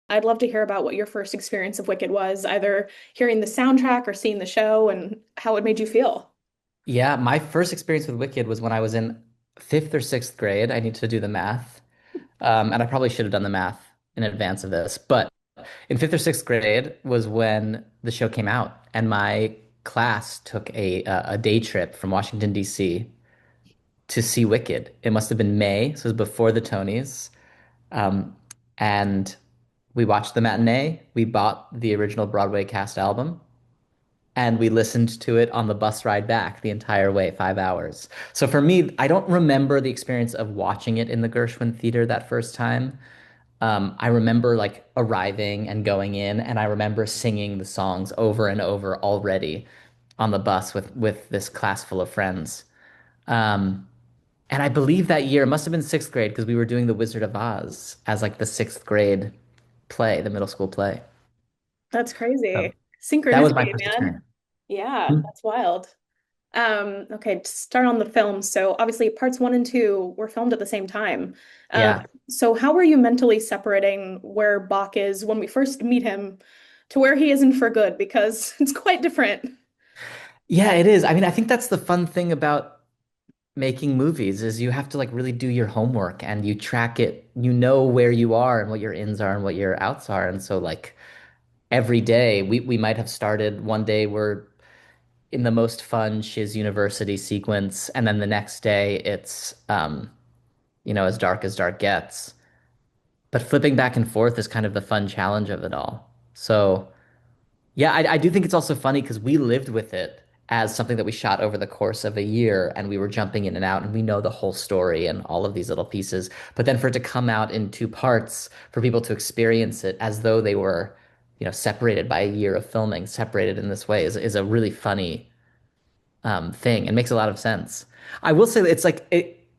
I'd love to hear about what your first experience of Wicked was, either hearing the soundtrack or seeing the show and how it made you feel. Yeah, my first experience with Wicked was when I was in fifth or sixth grade. I need to do the math. And I probably should have done the math in advance of this. But in fifth or sixth grade was when the show came out, and my class took a day trip from Washington, D.C. to see Wicked. It must have been May, so it was before the Tonys. Um, and we watched the matinee. We bought the original Broadway cast album, and we listened to it on the bus ride back the entire way, 5 hours. So for me, I don't remember the experience of watching it in the Gershwin Theater that first time. I remember like arriving and going in, and I remember singing the songs over and over already on the bus with this class full of friends. Um, and I believe that year it must have been sixth grade because we were doing The Wizard of Oz as like the sixth grade play, the middle school play. That's crazy. So that was my Synchronicity, first man. experience. Yeah, Hmm. that's wild. Okay, to start on the film. So obviously parts one and two were filmed at the same time. Um, Yeah. so how were you mentally separating where Bach is when we first meet him to where he is in For Good? Because it's quite different. Yeah, it is. I mean, I think that's the fun thing about making movies is you have to like really do your homework and you track it. You know where you are and what your ins are and what your outs are. And so like every day we might have started one day we're in the most fun Shiz University sequence, and then the next day it's as dark gets. But flipping back and forth is kind of the fun challenge of it all. So yeah, I do think it's also funny because we lived with it as something that we shot over the course of a year, and we were jumping in and out, and we know the whole story and all of these little pieces. But then for it to come out in two parts, for people to experience it as though they were, separated by a year of filming, separated in this way is a really funny thing. It makes a lot of sense. I will say that it's like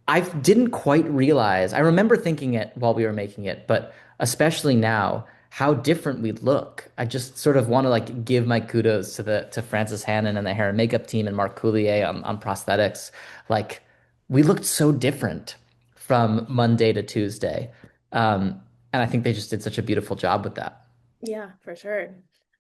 I didn't quite realize. I remember thinking it while we were making it, but especially now, how different we look. I just sort of want to like give my kudos to Frances Hannon and the hair and makeup team and Mark Coulier on prosthetics. Like we looked so different from Monday to Tuesday. And I think they just did such a beautiful job with that. Yeah, for sure.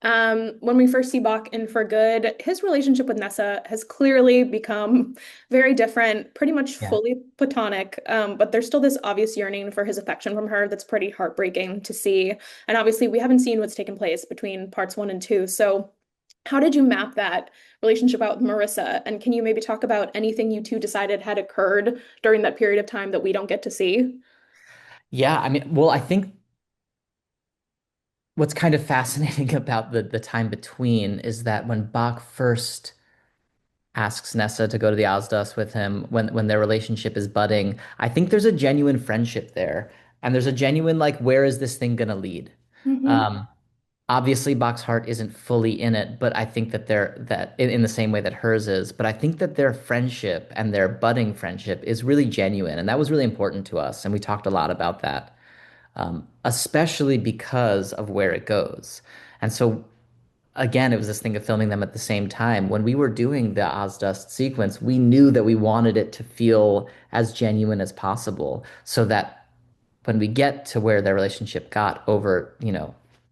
When we first see Bach in For Good, his relationship with Nessa has clearly become very different, pretty much Yeah. fully platonic. But there's still this obvious yearning for his affection from her that's pretty heartbreaking to see. And obviously, we haven't seen what's taken place between parts one and two. So, how did you map that relationship out with Marissa? And can you maybe talk about anything you two decided had occurred during that period of time that we don't get to see? Yeah, I mean, well, I think what's kind of fascinating about the time between is that when Bach first asks Nessa to go to the Asdas with him, when their relationship is budding, I think there's a genuine friendship there, and there's a genuine like, where is this thing gonna lead? Hmm. Um, Obviously, Bach's heart isn't fully in it, but I think that in the same way that hers is. But I think that their friendship and their budding friendship is really genuine, and that was really important to us, and we talked a lot about that, especially because of where it goes. And so again, it was this thing of filming them at the same time. When we were doing the Ozdust sequence, we knew that we wanted it to feel as genuine as possible so that when we get to where their relationship got over,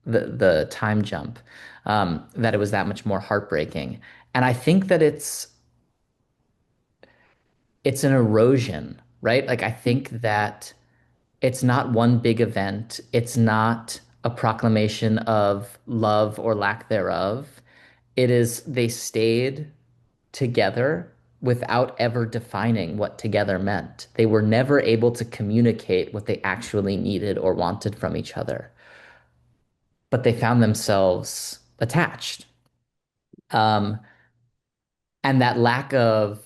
the time jump, that it was that much more heartbreaking. And I think that it's an erosion, right? Like I think that it's not one big event. It's not a proclamation of love or lack thereof. It is they stayed together without ever defining what together meant. They were never able to communicate what they actually needed or wanted from each other, but they found themselves attached. Um, and that lack of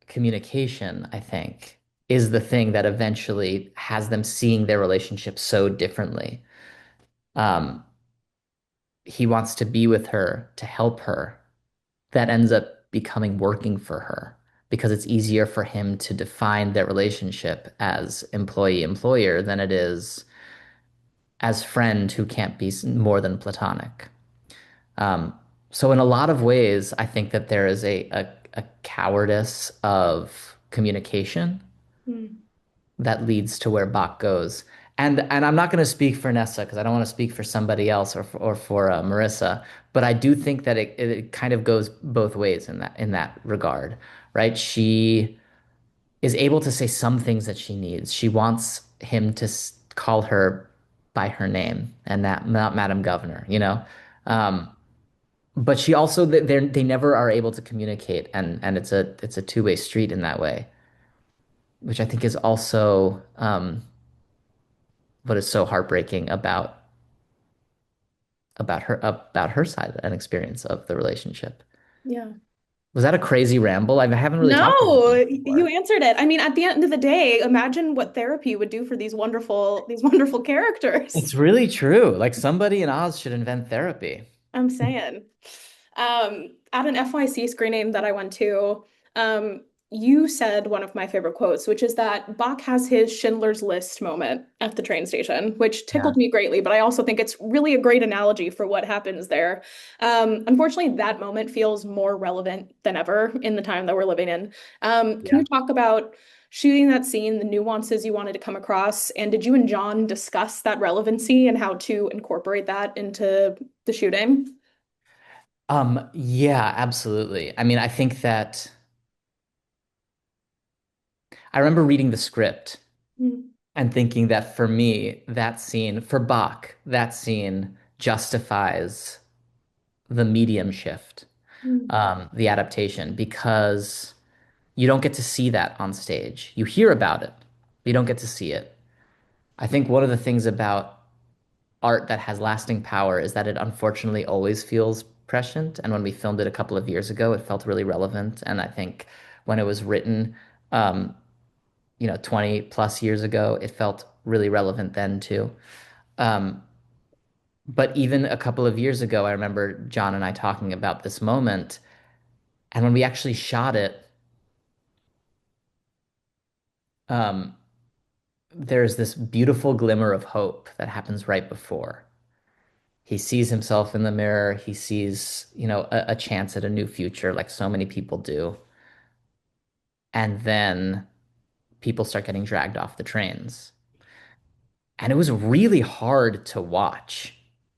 communication, I think, is the thing that eventually has them seeing their relationship so differently. Um, he wants to be with her to help her. That ends up becoming working for her because it's easier for him to define their relationship as employee-employer than it is as friend who can't be more than platonic. Um, so in a lot of ways, I think that there is a cowardice of communication that leads to where Bach goes. And I'm not going to speak for Nessa because I don't want to speak for somebody else or for Marissa, but I do think that it kind of goes both ways in that regard, right? She is able to say some things that she needs. She wants him to call her by her name and not Madam Governor, you know? Um, but she also they never are able to communicate, and it's a two-way street in that way, which I think is also what is so heartbreaking about her side and experience of the relationship. Yeah. Was that a crazy ramble? I haven't really talked about No, this you before. answered it. I mean, at the end of the day, imagine what therapy would do for these wonderful characters. It's really true. Like somebody in Oz should invent therapy. I'm saying. At an FYC screening that I went to, you said one of my favorite quotes, which is that Bach has his Schindler's List moment at the train station, which Yeah. tickled me greatly, but I also think it's really a great analogy for what happens there. Unfortunately, that moment feels more relevant than ever in the time that we're living in. Can Yeah. you talk about shooting that scene, the nuances you wanted to come across, and did you and John discuss that relevancy and how to incorporate that into the shooting? Yeah, absolutely. I mean, I think that I remember reading the script Mm, and thinking that for me, that scene, for Bach, that scene justifies the medium shift, mm, the adaptation, because you don't get to see that on stage. You hear about it, but you don't get to see it. I think one of the things about art that has lasting power is that it unfortunately always feels prescient. And when we filmed it a couple of years ago, it felt really relevant. And I think when it was written, um, 20 plus years ago, it felt really relevant then too. Um, but even a couple of years ago, I remember John and I talking about this moment. And when we actually shot it, um, there's this beautiful glimmer of hope that happens right before. He sees himself in the mirror. He sees, a chance at a new future, like so many people do. And then people start getting dragged off the trains. And it was really hard to watch,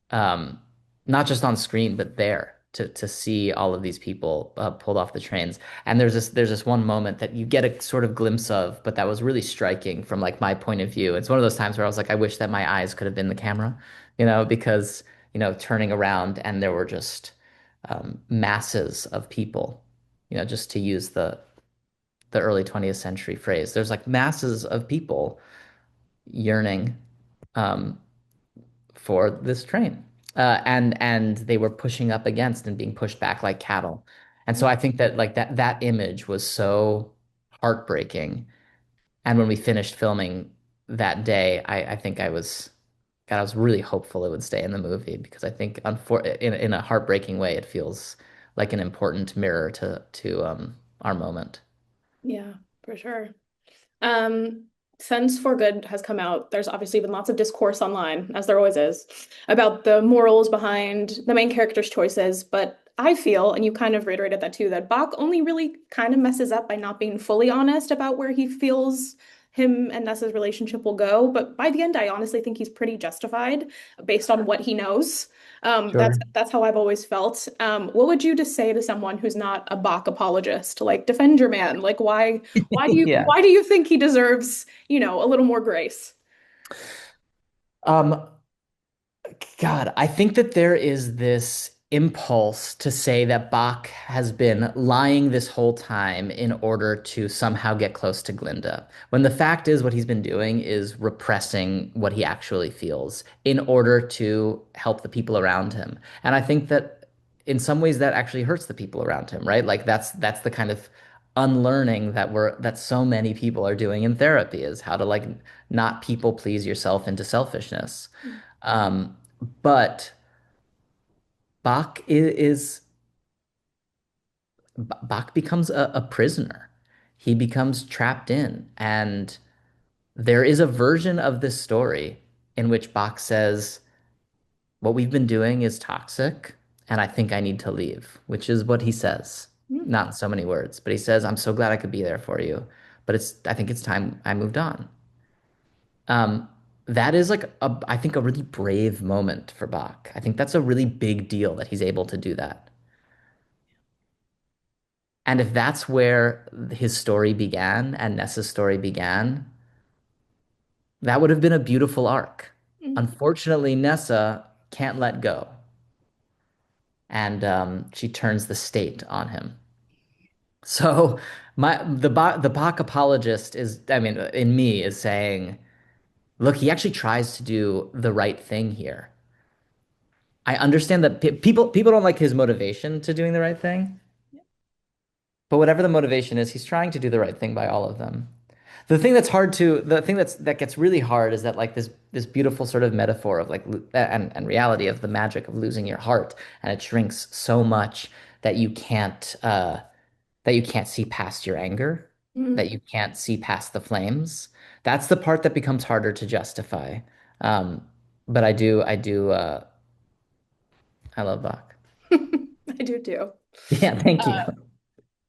um, not just on screen, but there to see all of these people pulled off the trains. And there's this one moment that you get a sort of glimpse of, but that was really striking from like my point of view. It's one of those times where I was like, I wish that my eyes could have been the camera, because turning around and there were just masses of people, just to use the early 20th century phrase. There's like masses of people yearning um, for this train. And they were pushing up against and being pushed back like cattle. And so I think that like that image was so heartbreaking. And when we finished filming that day, I think God, I was really hopeful it would stay in the movie because I think in a heartbreaking way, it feels like an important mirror to our moment. yeah, for sure. Um, since For Good has come out, there's obviously been lots of discourse online, as there always is, about the morals behind the main character's choices. But I feel, and you kind of reiterated that too, that Bach only really kind of messes up by not being fully honest about where he feels him and Nessa's relationship will go. But by the end, I honestly think he's pretty justified based on what he knows. Sure. That's how I've always felt. What would you just say to someone who's not a Bach apologist? Like, defend your man. Like, Yeah. why do you think he deserves, a little more grace? Um, God, I think that there is this impulse to say that Bach has been lying this whole time in order to somehow get close to Glinda. When the fact is, what he's been doing is repressing what he actually feels in order to help the people around him. And I think that in some ways that actually hurts the people around him, right? Like that's the kind of unlearning that so many people are doing in therapy is how to like not people please yourself into selfishness. Um, but Bach Bach becomes a prisoner. He becomes trapped in, and there is a version of this story in which Bach says, "What we've been doing is toxic, and I think I need to leave," which is what he says. Mm, Not in so many words, but he says, "I'm so glad I could be there for you, but I think it's time I moved on." Um, that is like I think a really brave moment for Bach. I think that's a really big deal that he's able to do that. And if that's where his story began and Nessa's story began, that would have been a beautiful arc. Mm. Unfortunately, Nessa can't let go, and she turns the state on him. So the Bach apologist is, I mean, in me is saying, look, he actually tries to do the right thing here. I understand that people don't like his motivation to doing the right thing, but whatever the motivation is, he's trying to do the right thing by all of them. The thing that gets really hard is that like this beautiful sort of metaphor of like and reality of the magic of losing your heart, and it shrinks so much that you can't see past your anger, Mm. that you can't see past the flames. That's the part that becomes harder to justify. Um, but I love Bach. I do too. Yeah, thank you.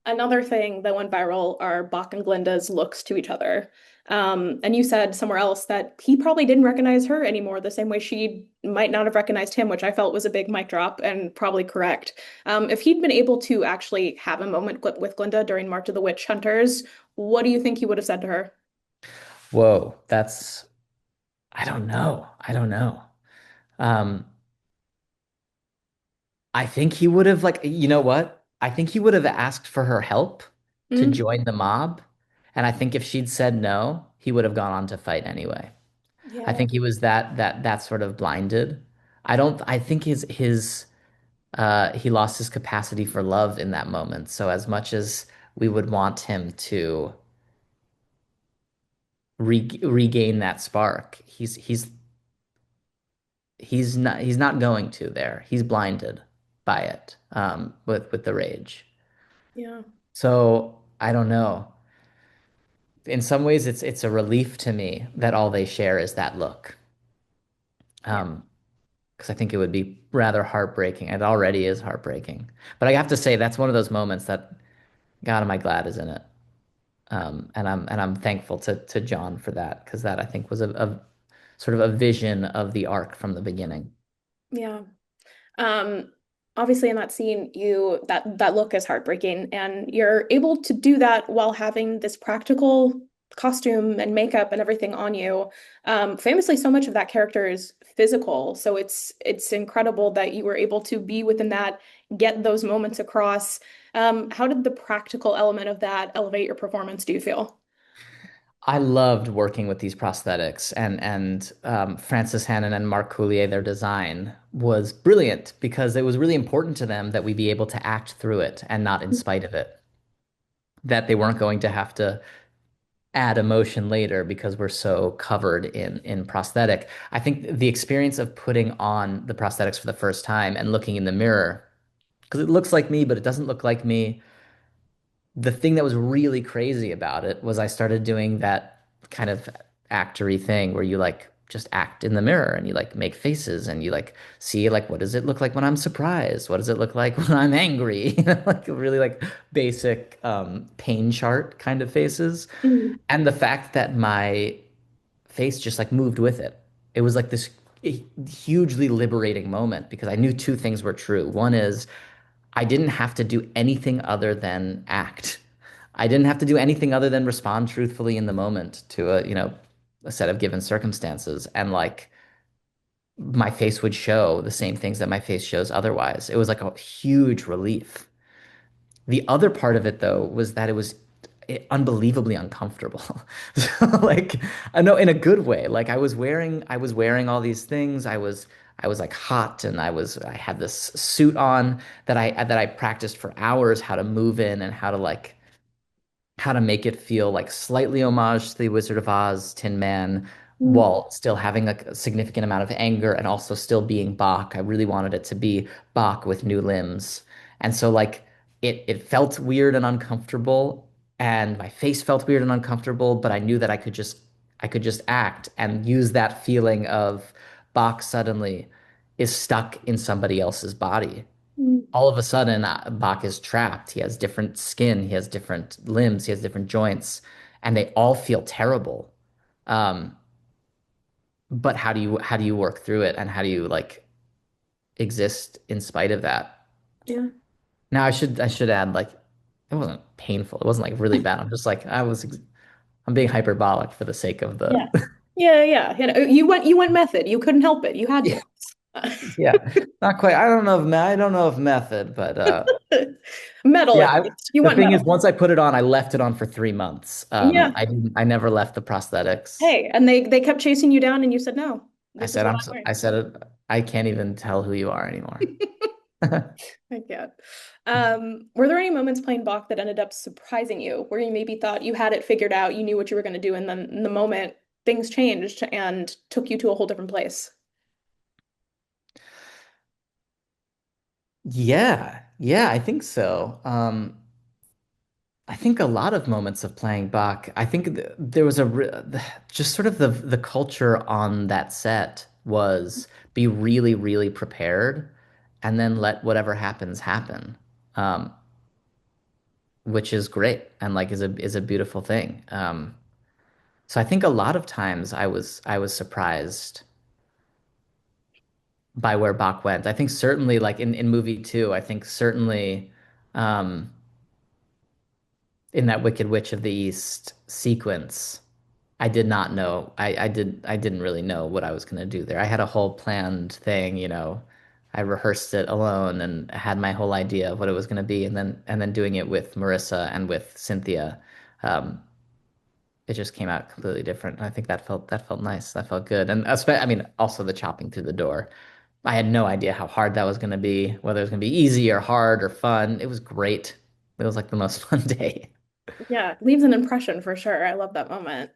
Another thing that went viral are Boq and Glinda's looks to each other. And you said somewhere else that he probably didn't recognize her anymore, the same way she might not have recognized him, which I felt was a big mic drop and probably correct. If he'd been able to actually have a moment with Glinda during March of the Witch Hunters, what do you think he would have said to her? Whoa, that's I don't know. I don't know. Um, I think he would have like, you know what? I think he would have asked for her help to Mm, join the mob. And I think if she'd said no, he would have gone on to fight anyway. I yeah, think he was that sort of blinded. I think he lost his capacity for love in that moment. So as much as we would want him to regain that spark, he's not going to there. He's blinded by it, with the rage. yeah, So I don't know. In some ways, it's a relief to me that all they share is that look. yeah, Um, because I think it would be rather heartbreaking. It already is heartbreaking. But I have to say that's one of those moments that God am I glad is in it. And I'm thankful to John for that because that I think was a sort of a vision of the arc from the beginning. yeah. Um, Obviously in that scene, that look is heartbreaking, and you're able to do that while having this practical costume and makeup and everything on you. Famously, so much of that character is physical, so it's incredible that you were able to be within that, get those moments across. How did the practical element of that elevate your performance, do you feel? I loved working with these prosthetics and Francis Hannon and Mark Coulier, their design was brilliant because it was really important to them that we be able to act through it and not in spite of it. That they weren't going to have to add emotion later because we're so covered in prosthetic. I think the experience of putting on the prosthetics for the first time and looking in the mirror, because it looks like me, but it doesn't look like me. The thing that was really crazy about it was I started doing that kind of actory thing where you like just act in the mirror and you like make faces and you like see like what does it look like when I'm surprised? What does it look like when I'm angry? You know, like really like basic pain chart kind of faces. Mm, And the fact that my face just like moved with it. It was like this hugely liberating moment because I knew two things were true. One is I didn't have to do anything other than act. I didn't have to do anything other than respond truthfully in the moment to a set of given circumstances. And like my face would show the same things that my face shows otherwise. It was like a huge relief. The other part of it, though, was that it was unbelievably uncomfortable. So, like, I know in a good way. Like, I was wearing all these things. I was like hot, and I had this suit on that I practiced for hours how to move in and how to make it feel like slightly homage to the Wizard of Oz Tin Man mm, while still having like a significant amount of anger and also still being Bach. I really wanted it to be Bach with new limbs. And so like it felt weird and uncomfortable and my face felt weird and uncomfortable, but I knew that I could just act and use that feeling of Bach suddenly is stuck in somebody else's body. mm, All of a sudden, Bach is trapped. He has different skin, he has different limbs, he has different joints, and they all feel terrible. Um, but how do you work through it and how do you like exist in spite of that? Yeah. Now I should add like it wasn't painful. It wasn't like really bad. I'm just like I'm being hyperbolic for the sake of Yeah. the Yeah, yeah. You know, you went method. You couldn't help it. You had yeah, to. yeah. Not quite. I don't know if method, but Metal yeah, at least. You the went thing is metal. once I put it on, I left it on for 3 months. Yeah. I never left the prosthetics. Hey, and they kept chasing you down and you said no. This is what I'm I said it I can't even tell who you are anymore. wearing. I can't. Were there any moments playing Bach that ended up surprising you, where you maybe thought you had it figured out, you knew what you were going to do, and then in the moment things changed and took you to a whole different place? Yeah, yeah, I think so. I think a lot of moments of playing Bach, I think there was just sort of the culture on that set was be really, really prepared and then let whatever happens happen, um, which is great and like is a beautiful thing. So I think a lot of times I was surprised by where Bach went. I think certainly like in movie two, I think certainly um, in that Wicked Witch of the East sequence. I did not know. I didn't really know what I was going to do there. I had a whole planned thing, you know. I rehearsed it alone and had my whole idea of what it was going to be, and then doing it with Marissa and with Cynthia, um, it just came out completely different. And I think that felt nice. That felt good. And I mean, also the chopping through the door. I had no idea how hard that was going to be, whether it was going to be easy or hard or fun. It was great. It was like the most fun day. Yeah, it leaves an impression for sure. I love that moment.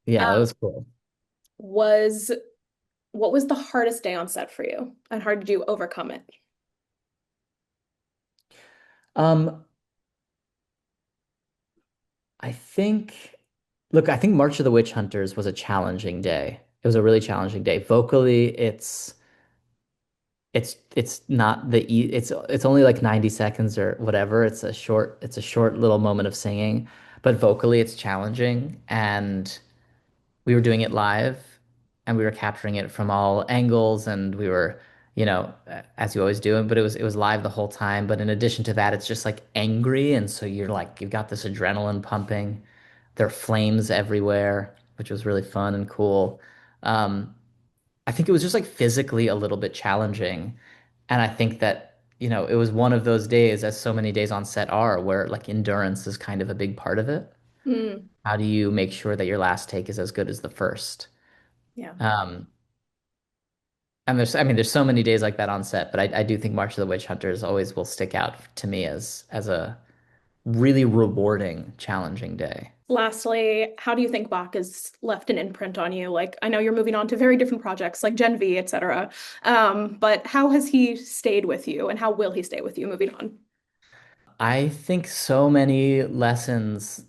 Yeah, it Um, was cool. was what was the hardest day on set for you, and how did you overcome it? Um, I think, look, I think March of the Witch Hunters was a challenging day. It was a really challenging day. Vocally, it's not it's only like 90 seconds or whatever. It's a short little moment of singing, but vocally it's challenging and we were doing it live and we were capturing it from all angles and we were, you know, as you always do, but it was live the whole time. But in addition to that, it's just like angry. And so you're like, you've got this adrenaline pumping. There are flames everywhere, which was really fun and cool. Um, I think it was just like physically a little bit challenging. And I think that, you know, it was one of those days, as so many days on set are, where like endurance is kind of a big part of it. Mm, How do you make sure that your last take is as good as the first? yeah. Um, and I mean, there's so many days like that on set, but I do think March of the Witch Hunters always will stick out to me as a really rewarding, challenging day. Lastly, how do you think Bach has left an imprint on you? Like, I know you're moving on to very different projects like Gen V, etc. But how has he stayed with you and how will he stay with you moving on? I think so many lessons,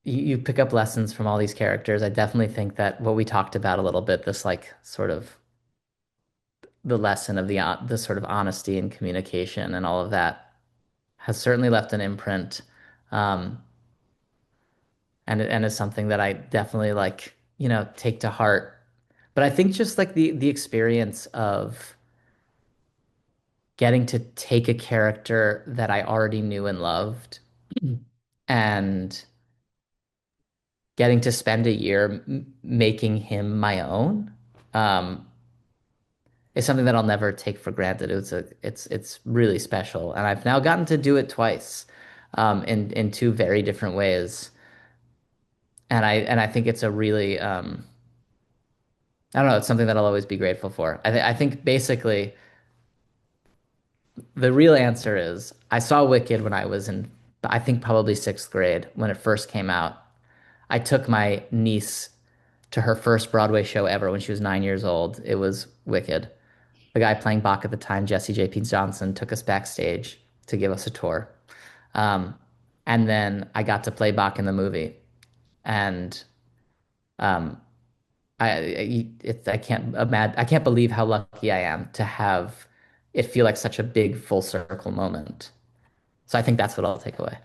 you pick up lessons from all these characters. I definitely think that what we talked about a little bit, this like sort of the lesson of the sort of honesty and communication and all of that has certainly left an imprint. Um, and is something that I definitely like, you know, take to heart. But I think just like the experience of getting to take a character that I already knew and loved and getting to spend a year making him my own um, is something that I'll never take for granted. It's really special, and I've now gotten to do it twice in two very different ways, and I think it's a really I don't know. It's something that I'll always be grateful for. I think basically the real answer is I saw Wicked when I was in, I think probably sixth grade when it first came out. I took my niece to her first Broadway show ever when she was 9 years old. It was Wicked. The guy playing Bach at the time, Jesse J.P. Johnson, took us backstage to give us a tour. Um, and then I got to play Bach in the movie. And um, I can't believe how lucky I am to have it feel like such a big full circle moment. So I think that's what I'll take away.